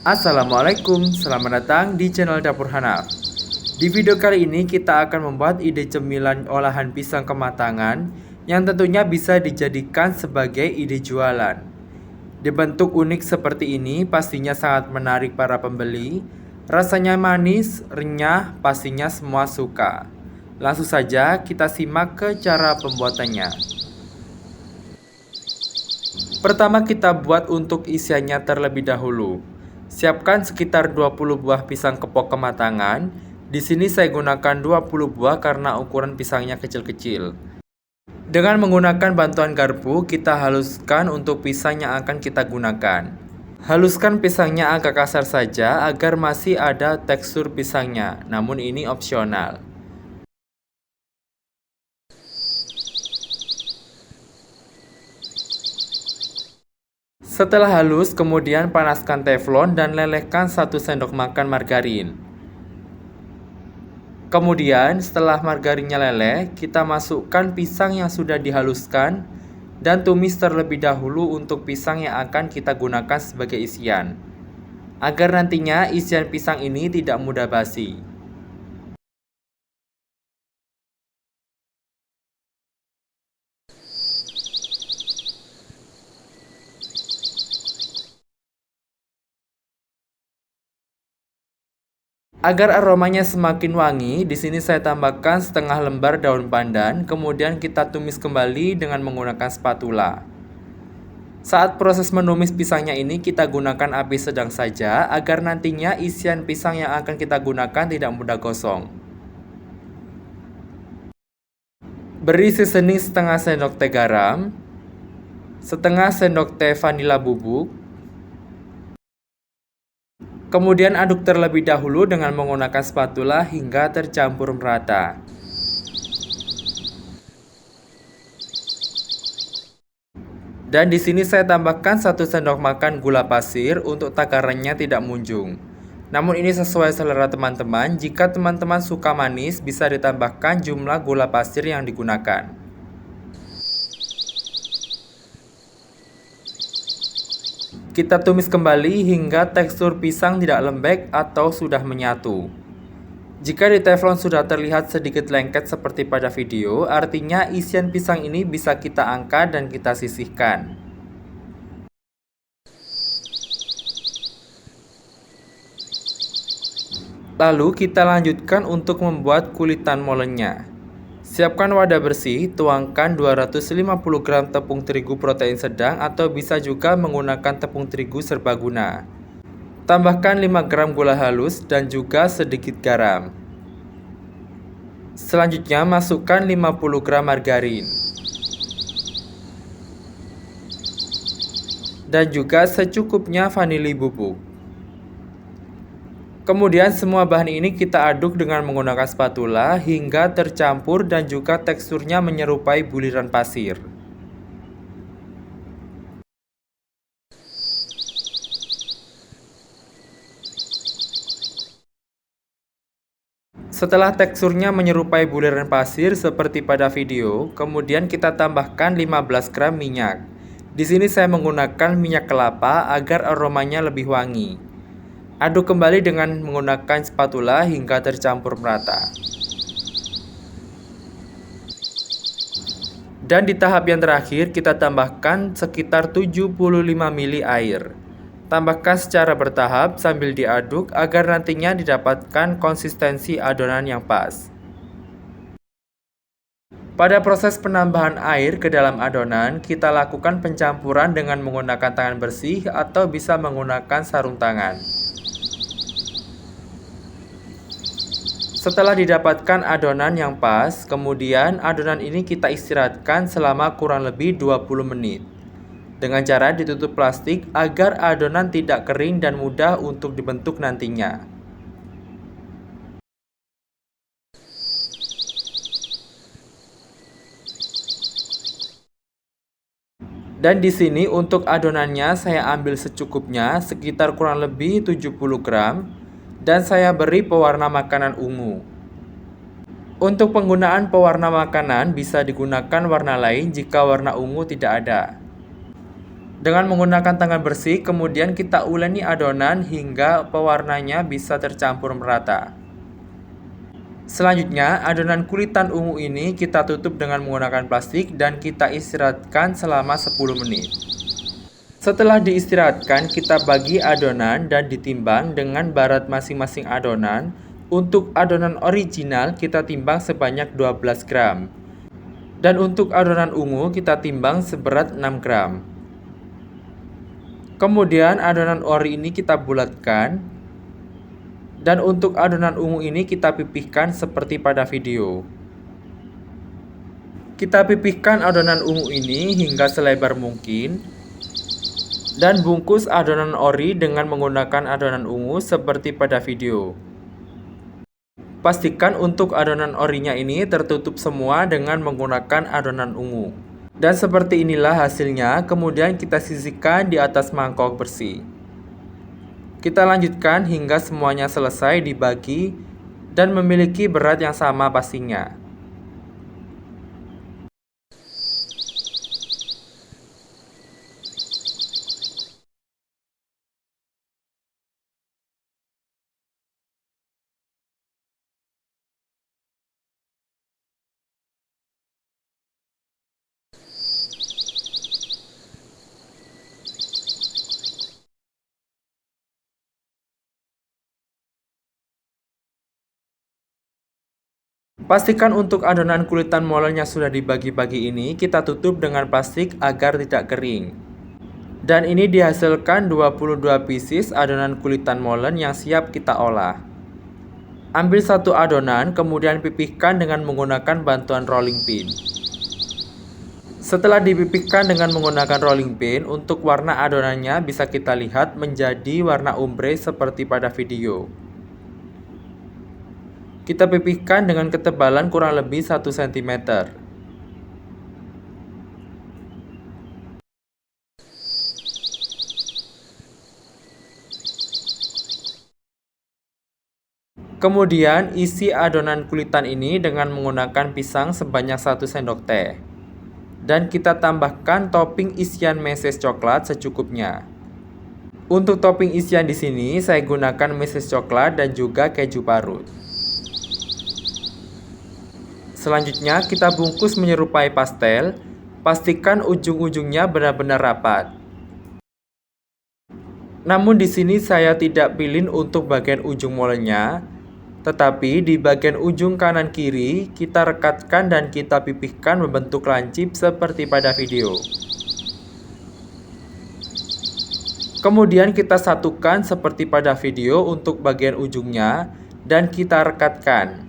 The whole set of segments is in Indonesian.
Assalamualaikum, selamat datang di channel Dapur Hanaf. Di video kali ini kita akan membuat ide cemilan olahan pisang kematangan yang tentunya bisa dijadikan sebagai ide jualan. Dibentuk unik seperti ini pastinya sangat menarik para pembeli. Rasanya manis, renyah, pastinya semua suka. Langsung saja kita simak ke cara pembuatannya. Pertama kita buat untuk isiannya terlebih dahulu. Siapkan sekitar 20 buah pisang kepok kematangan. Di sini saya gunakan 20 buah karena ukuran pisangnya kecil-kecil. Dengan menggunakan bantuan garpu, kita haluskan untuk pisang yang akan kita gunakan. Haluskan pisangnya agak kasar saja agar masih ada tekstur pisangnya, namun ini opsional. Setelah halus, kemudian panaskan teflon dan lelehkan 1 sendok makan margarin. Kemudian, setelah margarinnya leleh, kita masukkan pisang yang sudah dihaluskan dan tumis terlebih dahulu untuk pisang yang akan kita gunakan sebagai isian, agar nantinya isian pisang ini tidak mudah basi. Agar aromanya semakin wangi, di sini saya tambahkan setengah lembar daun pandan, kemudian kita tumis kembali dengan menggunakan spatula. Saat proses menumis pisangnya ini kita gunakan api sedang saja agar nantinya isian pisang yang akan kita gunakan tidak mudah gosong. Beri seasoning setengah sendok teh garam, setengah sendok teh vanila bubuk. Kemudian aduk terlebih dahulu dengan menggunakan spatula hingga tercampur merata. Dan di sini saya tambahkan 1 sendok makan gula pasir untuk takarannya tidak munjung. Namun ini sesuai selera teman-teman. Jika teman-teman suka manis, bisa ditambahkan jumlah gula pasir yang digunakan. Kita tumis kembali hingga tekstur pisang tidak lembek atau sudah menyatu. Jika di teflon sudah terlihat sedikit lengket seperti pada video, artinya isian pisang ini bisa kita angkat dan kita sisihkan. Lalu kita lanjutkan untuk membuat kulitan molennya. Siapkan wadah bersih, tuangkan 250 gram tepung terigu protein sedang atau bisa juga menggunakan tepung terigu serbaguna. Tambahkan 5 gram gula halus dan juga sedikit garam. Selanjutnya masukkan 50 gram margarin. Dan juga secukupnya vanili bubuk. Kemudian semua bahan ini kita aduk dengan menggunakan spatula hingga tercampur dan juga teksturnya menyerupai buliran pasir. Setelah teksturnya menyerupai buliran pasir seperti pada video, kemudian kita tambahkan 15 gram minyak. Di sini saya menggunakan minyak kelapa agar aromanya lebih wangi. Aduk kembali dengan menggunakan spatula hingga tercampur merata. Dan di tahap yang terakhir kita tambahkan sekitar 75 ml air. Tambahkan secara bertahap sambil diaduk agar nantinya didapatkan konsistensi adonan yang pas. Pada proses penambahan air ke dalam adonan, kita lakukan pencampuran dengan menggunakan tangan bersih atau bisa menggunakan sarung tangan. Setelah didapatkan adonan yang pas, kemudian adonan ini kita istirahatkan selama kurang lebih 20 menit. Dengan cara ditutup plastik agar adonan tidak kering dan mudah untuk dibentuk nantinya. Dan di sini untuk adonannya saya ambil secukupnya sekitar kurang lebih 70 gram. Dan saya beri pewarna makanan ungu. Untuk penggunaan pewarna makanan bisa digunakan warna lain jika warna ungu tidak ada. Dengan menggunakan tangan bersih, kemudian kita uleni adonan hingga pewarnanya bisa tercampur merata. Selanjutnya, adonan kulitan ungu ini kita tutup dengan menggunakan plastik dan kita istirahatkan selama 10 menit. Setelah diistirahatkan, kita bagi adonan dan ditimbang dengan berat masing-masing adonan. Untuk adonan original, kita timbang sebanyak 12 gram. Dan untuk adonan ungu, kita timbang seberat 6 gram. Kemudian adonan ori ini kita bulatkan. Dan untuk adonan ungu ini kita pipihkan seperti pada video. Kita pipihkan adonan ungu ini hingga selebar mungkin. Dan bungkus adonan ori dengan menggunakan adonan ungu seperti pada video. Pastikan untuk adonan orinya ini tertutup semua dengan menggunakan adonan ungu. Dan seperti inilah hasilnya, kemudian kita sisihkan di atas mangkok bersih. Kita lanjutkan hingga semuanya selesai dibagi dan memiliki berat yang sama pastinya. Pastikan untuk adonan kulitan molennya sudah dibagi-bagi ini kita tutup dengan plastik agar tidak kering. Dan ini dihasilkan 22 pieces adonan kulitan molen yang siap kita olah. Ambil satu adonan, kemudian pipihkan dengan menggunakan bantuan rolling pin. Setelah dipipihkan dengan menggunakan rolling pin, untuk warna adonannya bisa kita lihat menjadi warna ombre seperti pada video. Kita pipihkan dengan ketebalan kurang lebih 1 cm. Kemudian isi adonan kulitan ini dengan menggunakan pisang sebanyak 1 sendok teh. Dan kita tambahkan topping isian meses coklat secukupnya. Untuk topping isian di sini saya gunakan meses coklat dan juga keju parut. Selanjutnya kita bungkus menyerupai pastel. Pastikan ujung-ujungnya benar-benar rapat. Namun di sini saya tidak pilih untuk bagian ujung molennya, tetapi di bagian ujung kanan kiri kita rekatkan dan kita pipihkan membentuk lancip seperti pada video. Kemudian kita satukan seperti pada video untuk bagian ujungnya dan kita rekatkan.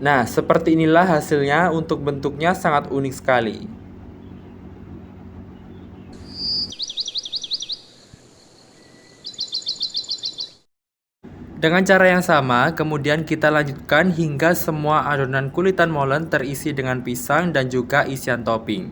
Nah, seperti inilah hasilnya. Untuk bentuknya sangat unik sekali. Dengan cara yang sama, kemudian kita lanjutkan hingga semua adonan kulitan molen terisi dengan pisang dan juga isian topping.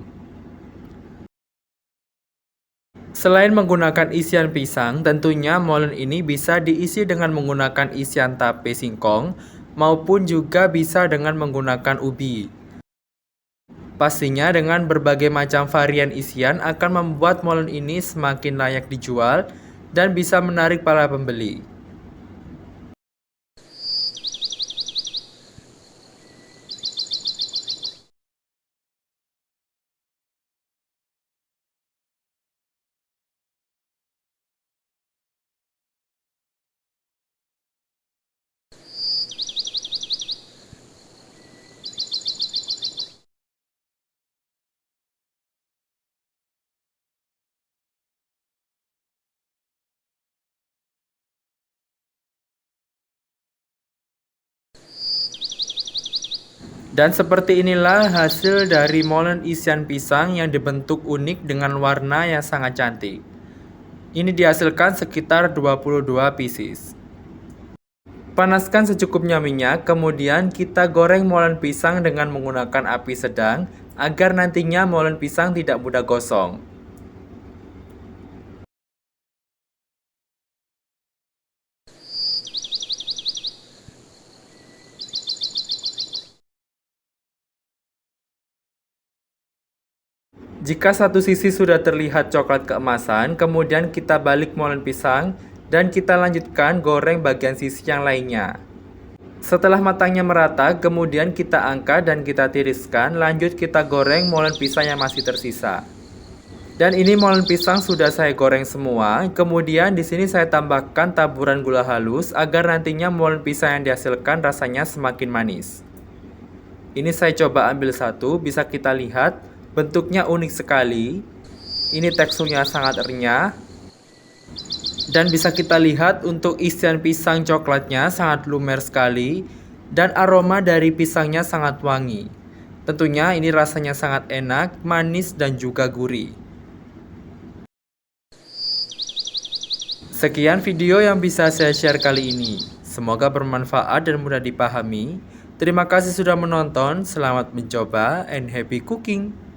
Selain menggunakan isian pisang, tentunya molen ini bisa diisi dengan menggunakan isian tape singkong maupun juga bisa dengan menggunakan ubi. Pastinya dengan berbagai macam varian isian akan membuat molen ini semakin layak dijual dan bisa menarik para pembeli. Dan seperti inilah hasil dari molen isian pisang yang dibentuk unik dengan warna yang sangat cantik. Ini dihasilkan sekitar 22 pieces. Panaskan secukupnya minyak, kemudian kita goreng molen pisang dengan menggunakan api sedang agar nantinya molen pisang tidak mudah gosong. Jika satu sisi sudah terlihat coklat keemasan, kemudian kita balik molen pisang dan kita lanjutkan goreng bagian sisi yang lainnya. Setelah matangnya merata, kemudian kita angkat dan kita tiriskan, lanjut kita goreng molen pisang yang masih tersisa. Dan ini molen pisang sudah saya goreng semua. Kemudian di sini saya tambahkan taburan gula halus agar nantinya molen pisang yang dihasilkan rasanya semakin manis. Ini saya coba ambil satu, bisa kita lihat bentuknya unik sekali. Ini teksturnya sangat renyah. Dan bisa kita lihat untuk isian pisang coklatnya sangat lumer sekali. Dan aroma dari pisangnya sangat wangi. Tentunya ini rasanya sangat enak, manis dan juga gurih. Sekian video yang bisa saya share kali ini. Semoga bermanfaat dan mudah dipahami. Terima kasih sudah menonton, selamat mencoba and happy cooking!